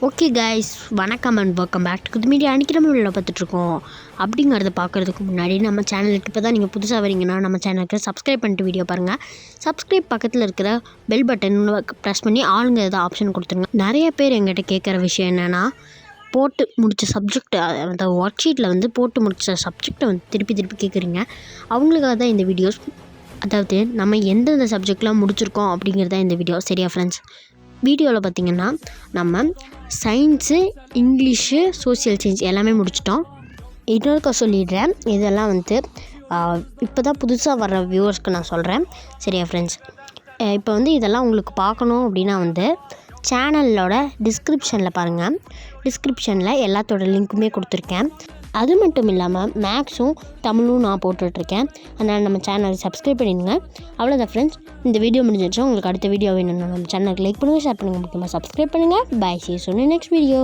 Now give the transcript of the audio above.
Okay guys, வணக்கம் and welcome back to media. அன்றைக்கி நம்ம வீடியோவில் பார்த்துட்ருக்கோம். அப்படிங்கிறத பார்க்குறதுக்கு முன்னாடி நம்ம சேனலுக்கு இப்போ தான் நீங்கள் புதுசாக வரீங்கன்னா நம்ம சேனலுக்கு சப்ஸ்கிரைப் பண்ணிட்டு வீடியோ பாருங்கள். சப்ஸ்கிரைப் பக்கத்தில் இருக்கிற பெல் பட்டன் ப்ரெஸ் பண்ணி ஆளுங்க ஏதாவது ஆப்ஷன் கொடுத்துருங்க. நிறைய பேர் எங்கிட்ட கேட்குற விஷயம் என்னென்னா, போட்டு முடித்த சப்ஜெக்ட் அந்த ஒர்க் ஷீட்டில் வந்து போட்டு முடித்த சப்ஜெக்டை வந்து திருப்பி கேட்குறீங்க. அவங்களுக்காக தான் இந்த வீடியோஸ். அதாவது நம்ம எந்தெந்த சப்ஜெக்ட்லாம் முடிச்சிருக்கோம் அப்படிங்கிறது தான் இந்த வீடியோ. சரியா ஃப்ரெண்ட்ஸ்? வீடியோவில் பார்த்திங்கன்னா நம்ம சயின்ஸு, இங்கிலீஷு, சோஷியல் சயின்ஸ் எல்லாமே முடிச்சிட்டோம். இன்னொருக்க சொல்லிடுறேன், இதெல்லாம் வந்து இப்போ தான் புதுசாக வர்ற வியூவர்ஸ்க்கு நான் சொல்கிறேன். சரியா ஃப்ரெண்ட்ஸ்? இப்போ வந்து இதெல்லாம் உங்களுக்கு பார்க்கணும் அப்படின்னா வந்து சேனலோட டிஸ்கிரிப்ஷனில் பாருங்கள். டிஸ்கிரிப்ஷனில் எல்லாத்தோட லிங்க்குமே கொடுத்துருக்கேன். அது மட்டும் இல்லாமல் மேக்ஸும் தமிழும் நான் போட்டுட்ருக்கேன். அதனால் நம்ம சேனலை சப்ஸ்கிரைப் பண்ணிடுங்க. அவ்வளோதான் ஃப்ரெண்ட்ஸ், இந்த வீடியோ முடிஞ்சிடுச்சு. உங்களுக்கு அடுத்த வீடியோ வேணும்னா நம்ம சேனலுக்கு லைக் பண்ணுங்கள், ஷேர் பண்ணுங்கள், முக்கியமாக சப்ஸ்கிரைப் பண்ணுங்கள். Bye, see you soon in next video.